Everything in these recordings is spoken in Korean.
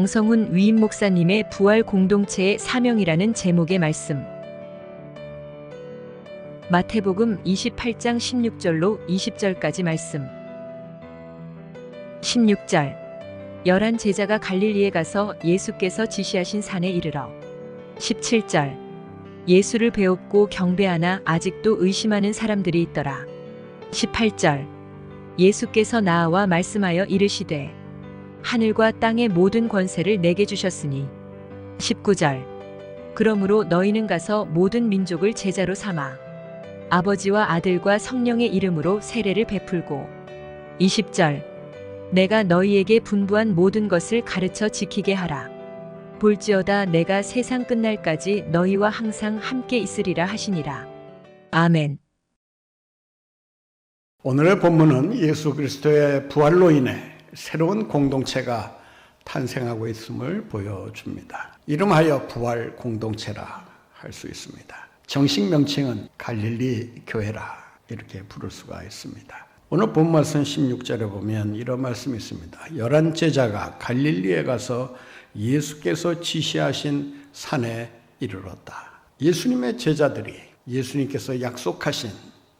정성훈 위임 목사님의 부활 공동체의 사명이라는 제목의 말씀. 마태복음 28장 16절로 20절까지 말씀. 16절. 11 제자가 갈릴리에 가서 예수께서 지시하신 산에 이르러. 17절. 예수를 배웠고 경배하나 아직도 의심하는 사람들이 있더라. 18절. 예수께서 나와 말씀하여 이르시되 하늘과 땅의 모든 권세를 내게 주셨으니. 19절. 그러므로 너희는 가서 모든 민족을 제자로 삼아 아버지와 아들과 성령의 이름으로 세례를 베풀고. 20절. 내가 너희에게 분부한 모든 것을 가르쳐 지키게 하라. 볼지어다 내가 세상 끝날까지 너희와 항상 함께 있으리라 하시니라. 아멘. 오늘의 본문은 예수 그리스도의 부활로 인해 새로운 공동체가 탄생하고 있음을 보여줍니다. 이름하여 부활 공동체라 할 수 있습니다. 정식 명칭은 갈릴리 교회라 이렇게 부를 수가 있습니다. 오늘 본 말씀 16절에 보면 이런 말씀이 있습니다. 11 제자가 갈릴리에 가서 예수께서 지시하신 산에 이르렀다. 예수님의 제자들이 예수님께서 약속하신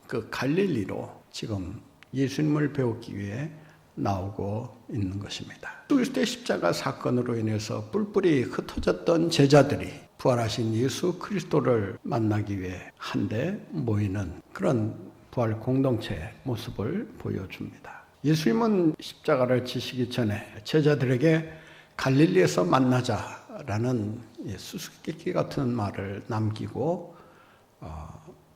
그 갈릴리로 지금 예수님을 배우기 위해 나오고 있는 것입니다. 그리스도의 십자가 사건으로 인해서 뿔뿔이 흩어졌던 제자들이 부활하신 예수 그리스도를 만나기 위해 한데 모이는 그런 부활 공동체의 모습을 보여줍니다. 예수님은 십자가를 지시기 전에 제자들에게 갈릴리에서 만나자라는 수수께끼 같은 말을 남기고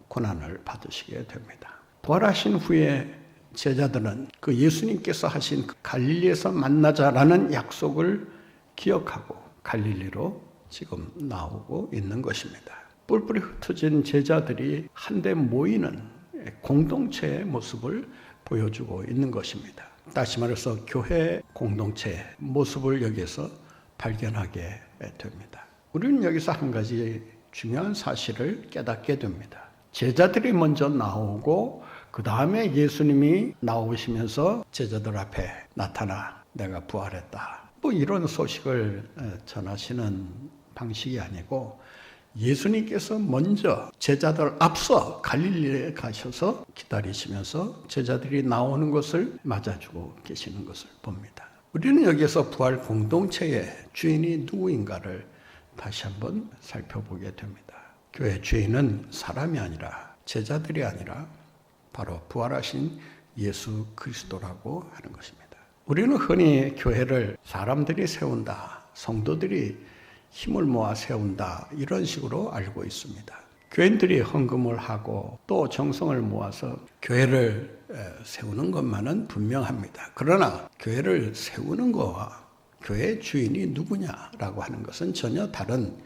고난을 받으시게 됩니다. 부활하신 후에 제자들은 그 예수님께서 하신 갈릴리에서 만나자라는 약속을 기억하고 갈릴리로 지금 나오고 있는 것입니다. 뿔뿔이 흩어진 제자들이 한데 모이는 공동체의 모습을 보여주고 있는 것입니다. 다시 말해서 교회 공동체의 모습을 여기에서 발견하게 됩니다. 우리는 여기서 한 가지 중요한 사실을 깨닫게 됩니다. 제자들이 먼저 나오고 그 다음에 예수님이 나오시면서 제자들 앞에 나타나 내가 부활했다. 이런 소식을 전하시는 방식이 아니고 예수님께서 먼저 제자들 앞서 갈릴리에 가셔서 기다리시면서 제자들이 나오는 것을 맞아주고 계시는 것을 봅니다. 우리는 여기에서 부활 공동체의 주인이 누구인가를 다시 한번 살펴보게 됩니다. 교회 주인은 사람이 아니라 제자들이 아니라 바로 부활하신 예수 그리스도라고 하는 것입니다. 우리는 흔히 교회를 사람들이 세운다, 성도들이 힘을 모아 세운다 이런 식으로 알고 있습니다. 교인들이 헌금을 하고 또 정성을 모아서 교회를 세우는 것만은 분명합니다. 그러나 교회를 세우는 것과 교회의 주인이 누구냐라고 하는 것은 전혀 다른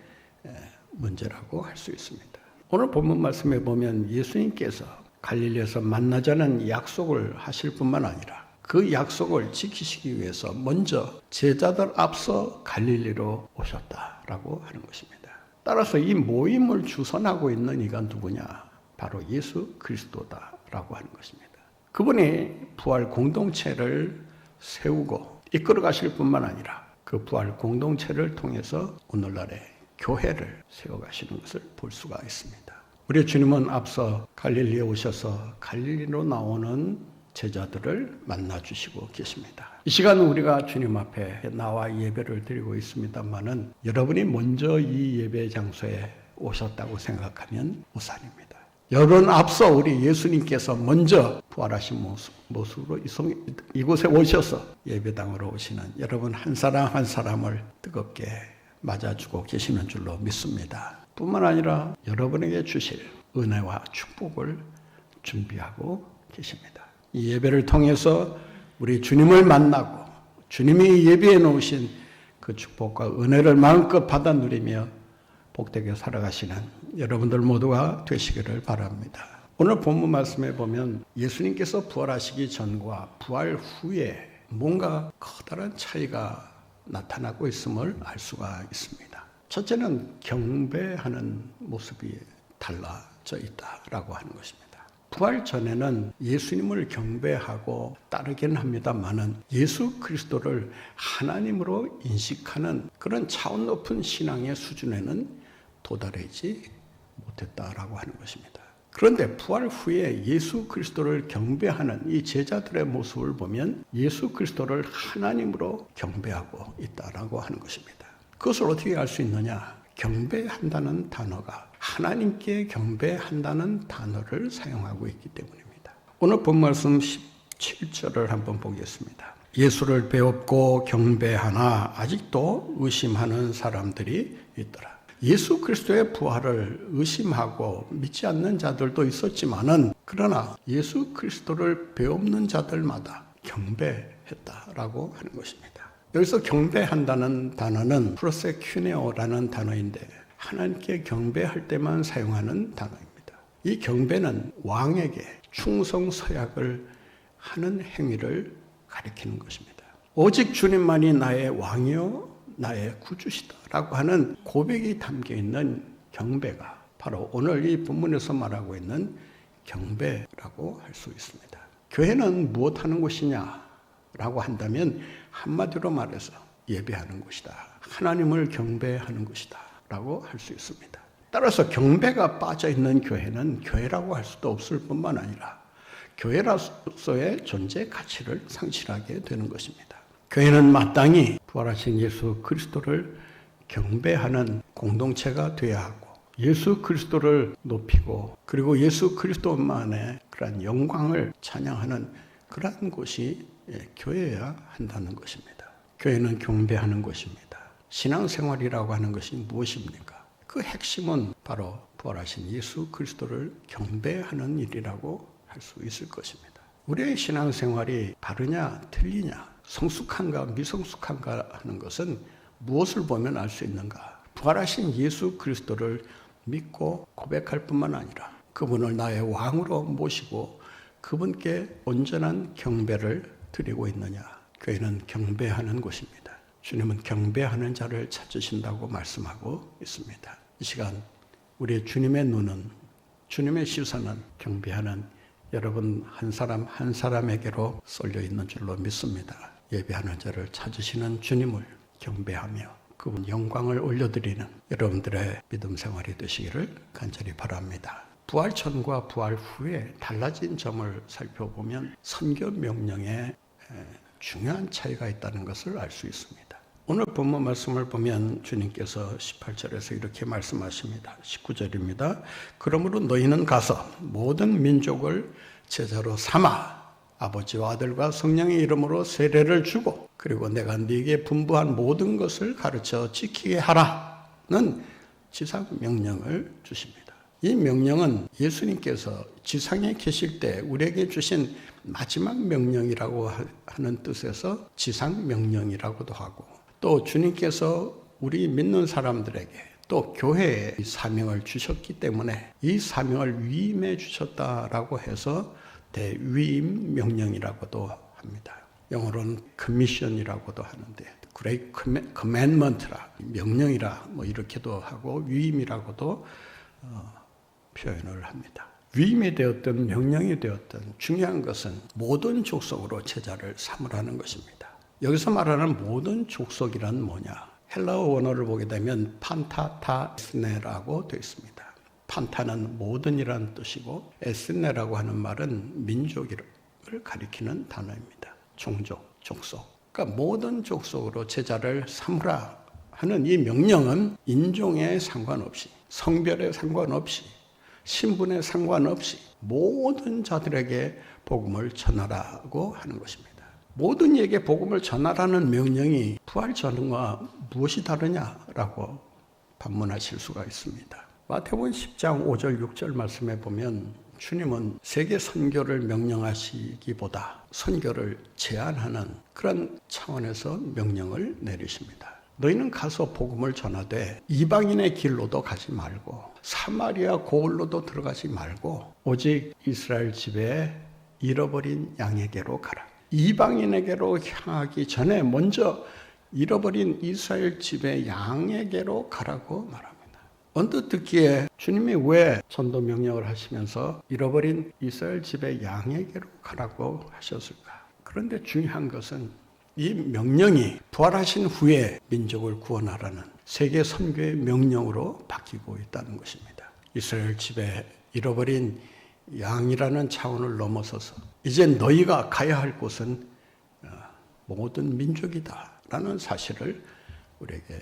문제라고 할 수 있습니다. 오늘 본문 말씀에 보면 예수님께서 갈릴리에서 만나자는 약속을 하실 뿐만 아니라 그 약속을 지키시기 위해서 먼저 제자들 앞서 갈릴리로 오셨다라고 하는 것입니다. 따라서 이 모임을 주선하고 있는 이가 누구냐? 바로 예수 그리스도다라고 하는 것입니다. 그분이 부활 공동체를 세우고 이끌어 가실 뿐만 아니라 그 부활 공동체를 통해서 오늘날의 교회를 세워가시는 것을 볼 수가 있습니다. 우리 주님은 앞서 갈릴리에 오셔서 갈릴리로 나오는 제자들을 만나주시고 계십니다. 이 시간 우리가 주님 앞에 나와 예배를 드리고 있습니다만은 여러분이 먼저 이 예배 장소에 오셨다고 생각하면 우산입니다. 여러분 앞서 우리 예수님께서 먼저 부활하신 모습으로 이곳에 오셔서 예배당으로 오시는 여러분 한 사람 한 사람을 뜨겁게 맞아주고 계시는 줄로 믿습니다. 뿐만 아니라 여러분에게 주실 은혜와 축복을 준비하고 계십니다. 이 예배를 통해서 우리 주님을 만나고 주님이 예비해 놓으신 그 축복과 은혜를 마음껏 받아 누리며 복되게 살아가시는 여러분들 모두가 되시기를 바랍니다. 오늘 본문 말씀에 보면 예수님께서 부활하시기 전과 부활 후에 뭔가 커다란 차이가 나타나고 있음을 알 수가 있습니다. 첫째는 경배하는 모습이 달라져 있다라고 하는 것입니다. 부활 전에는 예수님을 경배하고 따르긴 합니다만은 예수 그리스도를 하나님으로 인식하는 그런 차원 높은 신앙의 수준에는 도달하지 못했다라고 하는 것입니다. 그런데 부활 후에 예수 그리스도를 경배하는 이 제자들의 모습을 보면 예수 그리스도를 하나님으로 경배하고 있다라고 하는 것입니다. 그것을 어떻게 알 수 있느냐? 경배한다는 단어가 하나님께 경배한다는 단어를 사용하고 있기 때문입니다. 오늘 본 말씀 17절을 한번 보겠습니다. 예수를 배웠고 경배하나 아직도 의심하는 사람들이 있더라. 예수 그리스도의 부활을 의심하고 믿지 않는 자들도 있었지만은 그러나 예수 그리스도를 배우는 자들마다 경배했다라고 하는 것입니다. 여기서 경배한다는 단어는 프로세큐네오라는 단어인데 하나님께 경배할 때만 사용하는 단어입니다. 이 경배는 왕에게 충성서약을 하는 행위를 가리키는 것입니다. 오직 주님만이 나의 왕이요 나의 구주시다라고 하는 고백이 담겨있는 경배가 바로 오늘 이 본문에서 말하고 있는 경배라고 할 수 있습니다. 교회는 무엇하는 곳이냐라고 한다면 한마디로 말해서 예배하는 곳이다. 하나님을 경배하는 것이다 라고 할 수 있습니다. 따라서 경배가 빠져있는 교회는 교회라고 할 수도 없을 뿐만 아니라 교회로서의 존재 가치를 상실하게 되는 것입니다. 교회는 마땅히 부활하신 예수 그리스도를 경배하는 공동체가 되어야 하고 예수 그리스도를 높이고 그리고 예수 그리스도만의 그러한 영광을 찬양하는 그러한 곳이 교회여야 한다는 것입니다. 교회는 경배하는 것입니다. 신앙생활이라고 하는 것이 무엇입니까? 그 핵심은 바로 부활하신 예수 그리스도를 경배하는 일이라고 할 수 있을 것입니다. 우리의 신앙생활이 바르냐 틀리냐 성숙한가 미성숙한가 하는 것은 무엇을 보면 알 수 있는가? 부활하신 예수 그리스도를 믿고 고백할 뿐만 아니라 그분을 나의 왕으로 모시고 그분께 온전한 경배를 드리고 있느냐? 교회는 경배하는 곳입니다. 주님은 경배하는 자를 찾으신다고 말씀하고 있습니다. 이 시간 우리의 주님의 눈은 주님의 시선은 경배하는 여러분 한 사람 한 사람에게로 쏠려 있는 줄로 믿습니다. 예배하는 자를 찾으시는 주님을 경배하며 그분 영광을 올려드리는 여러분들의 믿음 생활이 되시기를 간절히 바랍니다. 부활 전과 부활 후에 달라진 점을 살펴보면 선교 명령에 중요한 차이가 있다는 것을 알 수 있습니다. 오늘 본문 말씀을 보면 주님께서 18절에서 이렇게 말씀하십니다. 19절입니다. 그러므로 너희는 가서 모든 민족을 제자로 삼아 아버지와 아들과 성령의 이름으로 세례를 주고 그리고 내가 네게 분부한 모든 것을 가르쳐 지키게 하라는 지상 명령을 주십니다. 이 명령은 예수님께서 지상에 계실 때 우리에게 주신 마지막 명령이라고 하는 뜻에서 지상 명령이라고도 하고 또 주님께서 우리 믿는 사람들에게 또 교회에 사명을 주셨기 때문에 이 사명을 위임해 주셨다라고 해서 대위임 명령이라고도 합니다. 영어로는 commission이라고도 하는데 Great Commandment라 명령이라 뭐 이렇게도 하고 위임이라고도 표현을 합니다. 위임이 되었든 명령이 되었든 중요한 것은 모든 족속으로 제자를 삼으라는 것입니다. 여기서 말하는 모든 족속이란 뭐냐? 헬라어 원어를 보게 되면 판타타스네라고 되어 있습니다. 판타는 모든이라는 뜻이고 에스네라고 하는 말은 민족을 가리키는 단어입니다. 종족, 족속. 그러니까 모든 족속으로 제자를 삼으라 하는 이 명령은 인종에 상관없이 성별에 상관없이 신분에 상관없이 모든 자들에게 복음을 전하라고 하는 것입니다. 모든 이에게 복음을 전하라는 명령이 부활 전과 무엇이 다르냐라고 반문하실 수가 있습니다. 마태복음 10장 5절 6절 말씀에 보면 주님은 세계 선교를 명령하시기보다 선교를 제한하는 그런 차원에서 명령을 내리십니다. 너희는 가서 복음을 전하되 이방인의 길로도 가지 말고 사마리아 고을로도 들어가지 말고 오직 이스라엘 집에 잃어버린 양에게로 가라. 이방인에게로 향하기 전에 먼저 잃어버린 이스라엘 집의 양에게로 가라고 말합니다. 언뜻 듣기에 주님이 왜 전도 명령을 하시면서 잃어버린 이스라엘 집의 양에게로 가라고 하셨을까? 그런데 중요한 것은 이 명령이 부활하신 후에 민족을 구원하라는 세계 선교의 명령으로 바뀌고 있다는 것입니다. 이스라엘 집에 잃어버린 양이라는 차원을 넘어서서 이제 너희가 가야 할 곳은 모든 민족이다라는 사실을 우리에게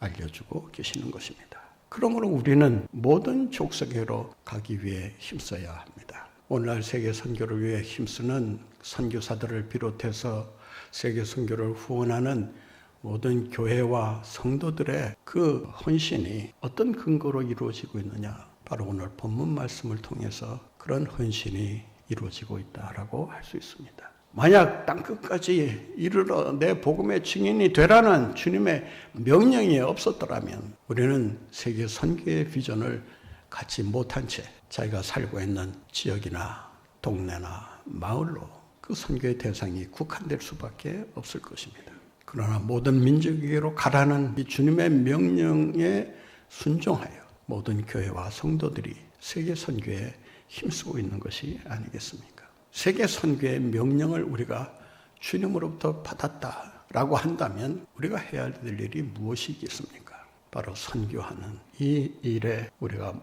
알려주고 계시는 것입니다. 그러므로 우리는 모든 족속에로 가기 위해 힘써야 합니다. 오늘날 세계 선교를 위해 힘쓰는 선교사들을 비롯해서 세계 선교를 후원하는 모든 교회와 성도들의 그 헌신이 어떤 근거로 이루어지고 있느냐? 바로 오늘 본문 말씀을 통해서 그런 헌신이 이루어지고 있다라고 할 수 있습니다. 만약 땅끝까지 이르러 내 복음의 증인이 되라는 주님의 명령이 없었더라면 우리는 세계 선교의 비전을 갖지 못한 채 자기가 살고 있는 지역이나 동네나 마을로 그 선교의 대상이 국한될 수밖에 없을 것입니다. 그러나 모든 민족에게로 가라는 이 주님의 명령에 순종하여 모든 교회와 성도들이 세계 선교에 힘쓰고 있는 것이 아니겠습니까? 세계 선교의 명령을 우리가 주님으로부터 받았다라고 한다면 우리가 해야 될 일이 무엇이겠습니까? 바로 선교하는 이 일에 우리가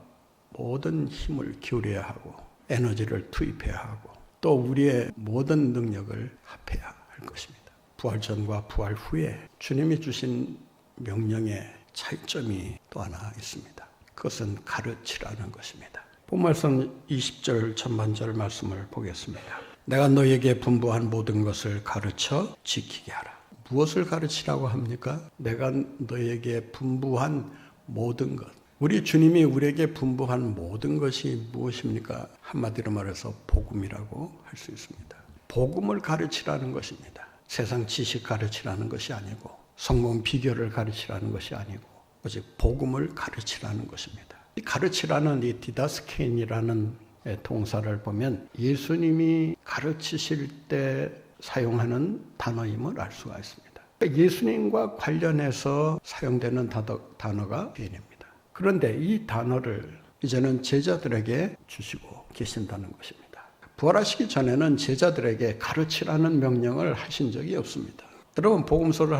모든 힘을 기울여야 하고 에너지를 투입해야 하고 또 우리의 모든 능력을 합해야 할 것입니다. 부활 전과 부활 후에 주님이 주신 명령의 차이점이 또 하나 있습니다. 그것은 가르치라는 것입니다. 본말씀 20절 전반절 말씀을 보겠습니다. 내가 너에게 분부한 모든 것을 가르쳐 지키게 하라. 무엇을 가르치라고 합니까? 내가 너에게 분부한 모든 것. 우리 주님이 우리에게 분부한 모든 것이 무엇입니까? 한마디로 말해서 복음이라고 할 수 있습니다. 복음을 가르치라는 것입니다. 세상 지식 가르치라는 것이 아니고 성공 비결을 가르치라는 것이 아니고 오직 복음을 가르치라는 것입니다. 이 가르치라는 이 디다스케인이라는 동사를 보면 예수님이 가르치실 때 사용하는 단어임을 알 수가 있습니다. 예수님과 관련해서 사용되는 단어가 개인입니다. 그런데 이 단어를 이제는 제자들에게 주시고 계신다는 것입니다. 부활하시기 전에는 제자들에게 가르치라는 명령을 하신 적이 없습니다. 여러분 복음서를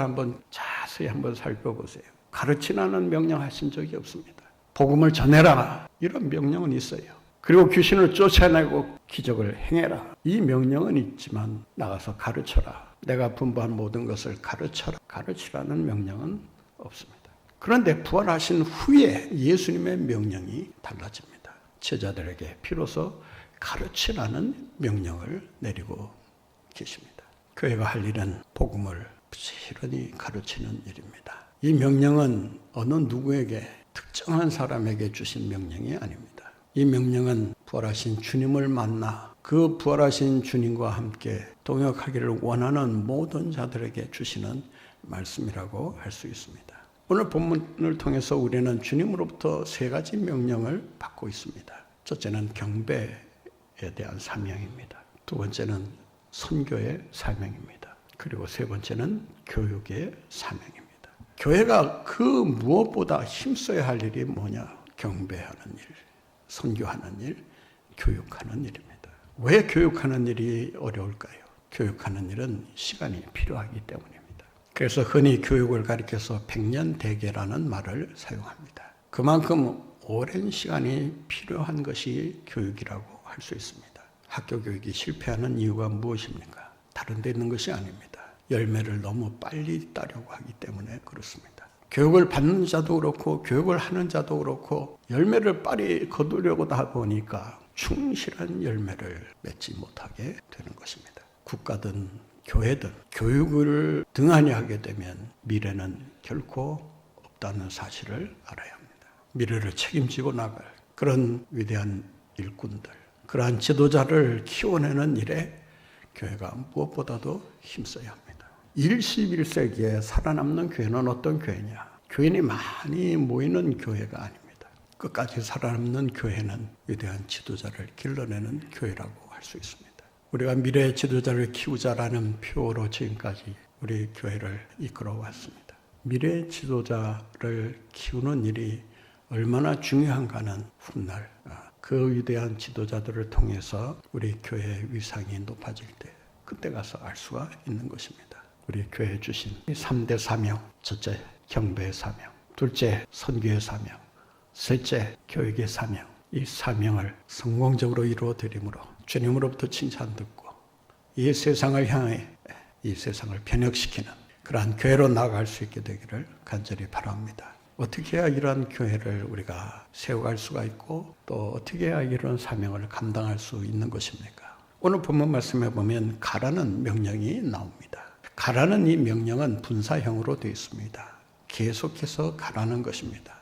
자세히 한번 살펴보세요. 가르치라는 명령 하신 적이 없습니다. 복음을 전해라 이런 명령은 있어요. 그리고 귀신을 쫓아내고 기적을 행해라 이 명령은 있지만 나가서 가르쳐라. 내가 분부한 모든 것을 가르쳐라. 가르치라는 명령은 없습니다. 그런데 부활하신 후에 예수님의 명령이 달라집니다. 제자들에게 비로소 가르치라는 명령을 내리고 계십니다. 교회가 할 일은 복음을 부지런히 가르치는 일입니다. 이 명령은 어느 누구에게 특정한 사람에게 주신 명령이 아닙니다. 이 명령은 부활하신 주님을 만나 그 부활하신 주님과 함께 동역하기를 원하는 모든 자들에게 주시는 말씀이라고 할 수 있습니다. 오늘 본문을 통해서 우리는 주님으로부터 세 가지 명령을 받고 있습니다. 첫째는 경배에 대한 사명입니다. 두 번째는 선교의 사명입니다. 그리고 세 번째는 교육의 사명입니다. 교회가 그 무엇보다 힘써야 할 일이 뭐냐? 경배하는 일, 선교하는 일, 교육하는 일입니다. 왜 교육하는 일이 어려울까요? 교육하는 일은 시간이 필요하기 때문입니다. 그래서 흔히 교육을 가리켜서 백년대계라는 말을 사용합니다. 그만큼 오랜 시간이 필요한 것이 교육이라고 할 수 있습니다. 학교 교육이 실패하는 이유가 무엇입니까? 다른 데 있는 것이 아닙니다. 열매를 너무 빨리 따려고 하기 때문에 그렇습니다. 교육을 받는 자도 그렇고 교육을 하는 자도 그렇고 열매를 빨리 거두려고 하다 보니까 충실한 열매를 맺지 못하게 되는 것입니다. 국가든 교회든 교육을 등한히 하게 되면 미래는 결코 없다는 사실을 알아야 합니다. 미래를 책임지고 나갈 그런 위대한 일꾼들, 그러한 지도자를 키워내는 일에 교회가 무엇보다도 힘써야 합니다. 21세기에 살아남는 교회는 어떤 교회냐? 교인이 많이 모이는 교회가 아닙니다. 끝까지 살아남는 교회는 위대한 지도자를 길러내는 교회라고 할 수 있습니다. 우리가 미래의 지도자를 키우자라는 표로 지금까지 우리 교회를 이끌어 왔습니다. 미래의 지도자를 키우는 일이 얼마나 중요한가는 훗날 그 위대한 지도자들을 통해서 우리 교회의 위상이 높아질 때 그때 가서 알 수가 있는 것입니다. 우리 교회에 주신 3대 사명, 첫째 경배의 사명, 둘째 선교의 사명, 셋째 교육의 사명, 이 사명을 성공적으로 이루어드림으로 주님으로부터 칭찬 듣고 이 세상을 향해 이 세상을 변혁시키는 그러한 교회로 나아갈 수 있게 되기를 간절히 바랍니다. 어떻게 해야 이러한 교회를 우리가 세워갈 수가 있고 또 어떻게 해야 이런 사명을 감당할 수 있는 것입니까? 오늘 본문 말씀에 보면 가라는 명령이 나옵니다. 가라는 이 명령은 분사형으로 되어 있습니다. 계속해서 가라는 것입니다.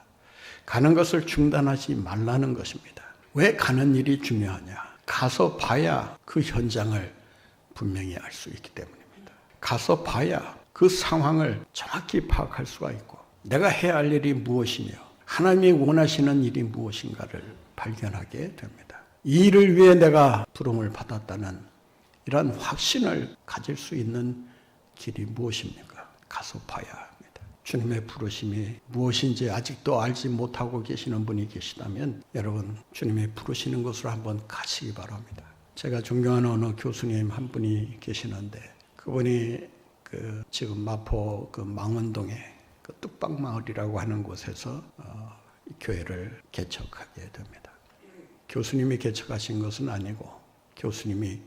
가는 것을 중단하지 말라는 것입니다. 왜 가는 일이 중요하냐? 가서 봐야 그 현장을 분명히 알 수 있기 때문입니다. 가서 봐야 그 상황을 정확히 파악할 수가 있고 내가 해야 할 일이 무엇이며 하나님이 원하시는 일이 무엇인가를 발견하게 됩니다. 이 일을 위해 내가 부름을 받았다는 이러한 확신을 가질 수 있는 길이 무엇입니까? 가서 봐야 합니다. 주님의 부르심이 무엇인지 아직도 알지 못하고 계시는 분이 계시다면 여러분 주님이 부르시는 곳으로 한번 가시기 바랍니다. 제가 존경하는 어느 교수님 한 분이 계시는데 그분이 지금 마포 망원동에 뚝방마을이라고 하는 곳에서 교회를 개척하게 됩니다. 교수님이 개척하신 것은 아니고 교수님이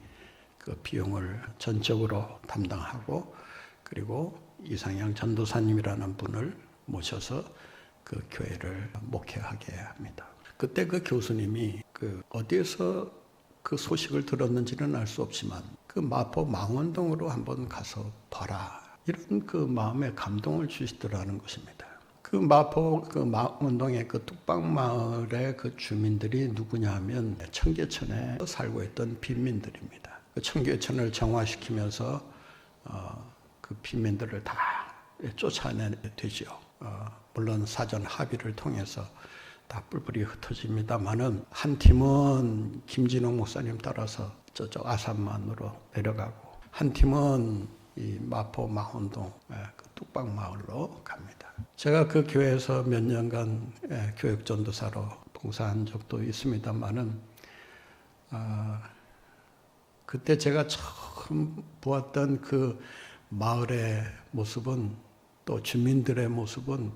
그 비용을 전적으로 담당하고 그리고 이상양 전도사님이라는 분을 모셔서 그 교회를 목회하게 합니다. 그때 그 교수님이 어디에서 그 소식을 들었는지는 알 수 없지만 그 마포 망원동으로 한번 가서 봐라. 이런 그 마음에 감동을 주시더라는 것입니다. 그 마포 망원동의 그 뚝방마을의 그 주민들이 누구냐 하면 청계천에 살고 있던 빈민들입니다. 그 청계천을 정화시키면서 그 빈민들을 다 쫓아내야 되죠. 물론 사전 합의를 통해서 다 뿔뿔이 흩어집니다만은 한 팀은 김진홍 목사님 따라서 저쪽 아산만으로 내려가고 한 팀은 이 마포 망원동 그 뚝방마을로 갑니다. 제가 그 교회에서 몇 년간 교육전도사로 봉사한 적도 있습니다만은 그때 제가 처음 보았던 그 마을의 모습은 또 주민들의 모습은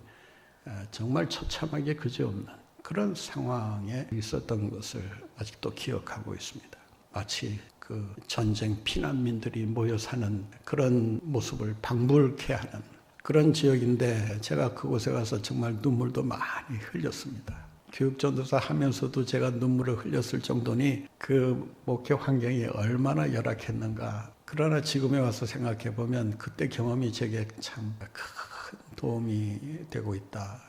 정말 처참하게 그지없는 그런 상황에 있었던 것을 아직도 기억하고 있습니다. 마치 그 전쟁 피난민들이 모여 사는 그런 모습을 방불케 하는 그런 지역인데 제가 그곳에 가서 정말 눈물도 많이 흘렸습니다. 교육전도사 하면서도 제가 눈물을 흘렸을 정도니 그 목회 환경이 얼마나 열악했는가. 그러나 지금에 와서 생각해 보면 그때 경험이 제게 참 큰 도움이 되고 있다.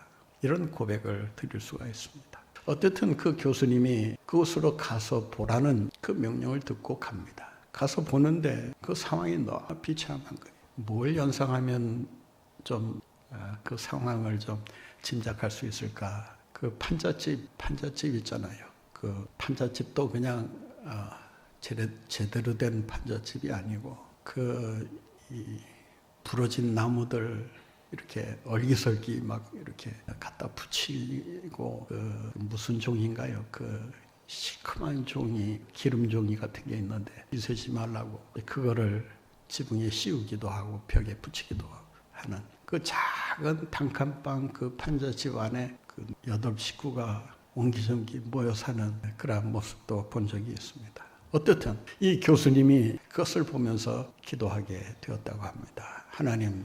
이런 고백을 드릴 수가 있습니다. 어쨌든 그 교수님이 그곳으로 가서 보라는 그 명령을 듣고 갑니다. 가서 보는데 그 상황이 너무 비참한 거예요. 뭘 연상하면 좀 그 상황을 좀 짐작할 수 있을까? 그 판잣집 있잖아요. 그 판잣집도 그냥 제대로 된 판잣집이 아니고 이 부러진 나무들 이렇게 얼기설기 막 이렇게 갖다 붙이고 무슨 종인가요? 그 시큼한 종이 기름 종이 같은 게 있는데 빗으지 말라고 그거를 지붕에 씌우기도 하고 벽에 붙이기도 하는 그 작은 단칸방 그 판잣집 안에 그 8식구가 옹기종기 모여 사는 그런 모습도 본 적이 있습니다. 어떻든 이 교수님이 그것을 보면서 기도하게 되었다고 합니다. 하나님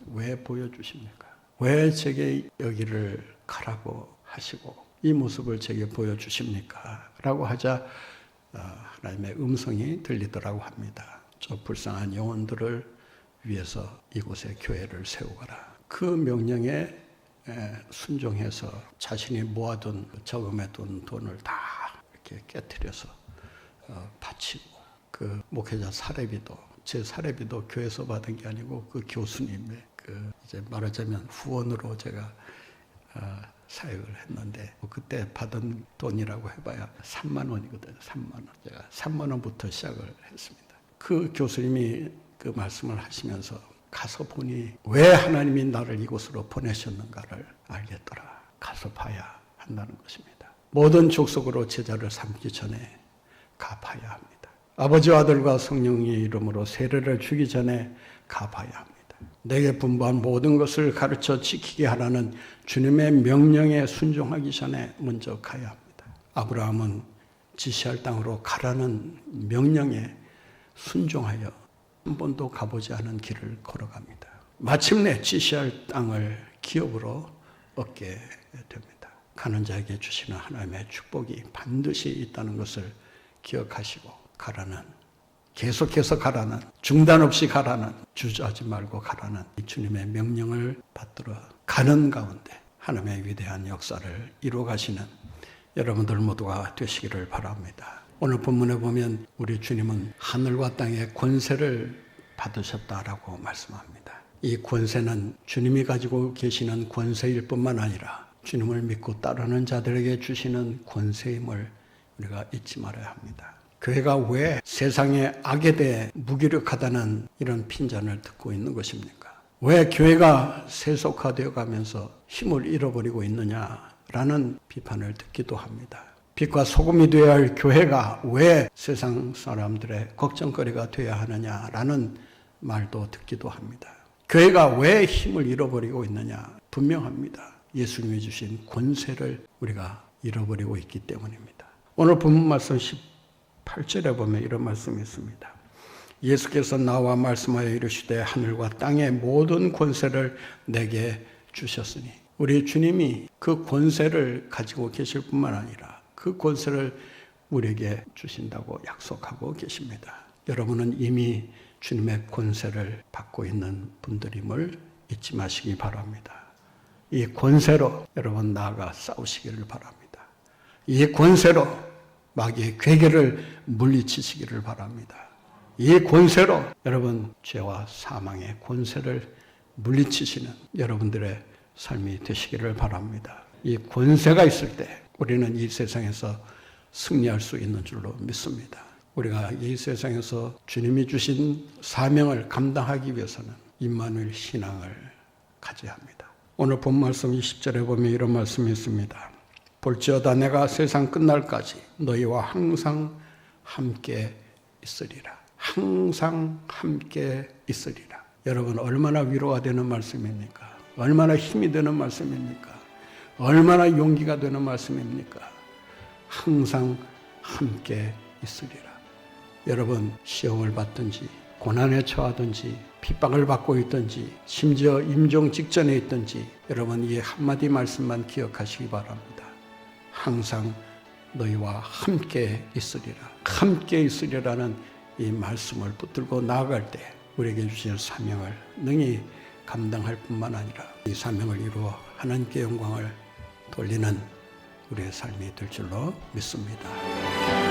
왜 보여주십니까? 왜 제게 여기를 가라고 하시고 이 모습을 제게 보여주십니까? 라고 하자 하나님의 음성이 들리더라고 합니다. 저 불쌍한 영혼들을 위해서 이곳에 교회를 세우거라. 그 명령에 순종해서 자신이 모아둔 저금해둔 돈을 다 이렇게 깨트려서 바치고 그 목회자 사례비도 제 사례비도 교회에서 받은 게 아니고 그 교수님의 이제 말하자면 후원으로 제가 사역을 했는데 그때 받은 돈이라고 해봐야 3만 원이거든요. 3만 원. 제가 3만 원부터 시작을 했습니다. 그 교수님이 그 말씀을 하시면서 가서 보니 왜 하나님이 나를 이곳으로 보내셨는가를 알겠더라. 가서 봐야 한다는 것입니다. 모든 족속으로 제자를 삼기 전에 갚아야 합니다. 아버지와 아들과 성령의 이름으로 세례를 주기 전에 갚아야 합니다. 내게 분부한 모든 것을 가르쳐 지키게 하라는 주님의 명령에 순종하기 전에 먼저 가야 합니다. 아브라함은 지시할 땅으로 가라는 명령에 순종하여 한 번도 가보지 않은 길을 걸어갑니다. 마침내 지시할 땅을 기업으로 얻게 됩니다. 가는 자에게 주시는 하나님의 축복이 반드시 있다는 것을 기억하시고 계속해서 가라는, 중단 없이 가라는, 주저하지 말고 가라는 이 주님의 명령을 받들어 가는 가운데 하나님의 위대한 역사를 이루어 가시는 여러분들 모두가 되시기를 바랍니다. 오늘 본문에 보면 우리 주님은 하늘과 땅의 권세를 받으셨다라고 말씀합니다. 이 권세는 주님이 가지고 계시는 권세일 뿐만 아니라 주님을 믿고 따르는 자들에게 주시는 권세임을 우리가 잊지 말아야 합니다. 교회가 왜 세상의 악에 대해 무기력하다는 이런 핀잔을 듣고 있는 것입니까? 왜 교회가 세속화되어 가면서 힘을 잃어버리고 있느냐라는 비판을 듣기도 합니다. 빛과 소금이 되어야 할 교회가 왜 세상 사람들의 걱정거리가 되어야 하느냐라는 말도 듣기도 합니다. 교회가 왜 힘을 잃어버리고 있느냐? 분명합니다. 예수님이 주신 권세를 우리가 잃어버리고 있기 때문입니다. 오늘 본문 말씀 18절에 보면 이런 말씀이 있습니다. 예수께서 나와 말씀하여 이르시되 하늘과 땅의 모든 권세를 내게 주셨으니, 우리 주님이 그 권세를 가지고 계실 뿐만 아니라 그 권세를 우리에게 주신다고 약속하고 계십니다. 여러분은 이미 주님의 권세를 받고 있는 분들임을 잊지 마시기 바랍니다. 이 권세로 여러분 나아가 싸우시기를 바랍니다. 이 권세로 마귀의 괴계를 물리치시기를 바랍니다. 이 권세로 여러분 죄와 사망의 권세를 물리치시는 여러분들의 삶이 되시기를 바랍니다. 이 권세가 있을 때 우리는 이 세상에서 승리할 수 있는 줄로 믿습니다. 우리가 이 세상에서 주님이 주신 사명을 감당하기 위해서는 임마누엘 신앙을 가져야 합니다. 오늘 본 말씀 20절에 보면 이런 말씀이 있습니다. 볼지어다 내가 세상 끝날까지 너희와 항상 함께 있으리라. 항상 함께 있으리라. 여러분 얼마나 위로가 되는 말씀입니까? 얼마나 힘이 되는 말씀입니까? 얼마나 용기가 되는 말씀입니까? 항상 함께 있으리라. 여러분 시험을 받든지 고난에 처하든지 핍박을 받고 있든지 심지어 임종 직전에 있든지 여러분 이 한마디 말씀만 기억하시기 바랍니다. 항상 너희와 함께 있으리라. 함께 있으리라는 이 말씀을 붙들고 나아갈 때 우리에게 주신 사명을 능히 감당할 뿐만 아니라 이 사명을 이루어 하나님께 영광을 돌리는 우리의 삶이 될 줄로 믿습니다.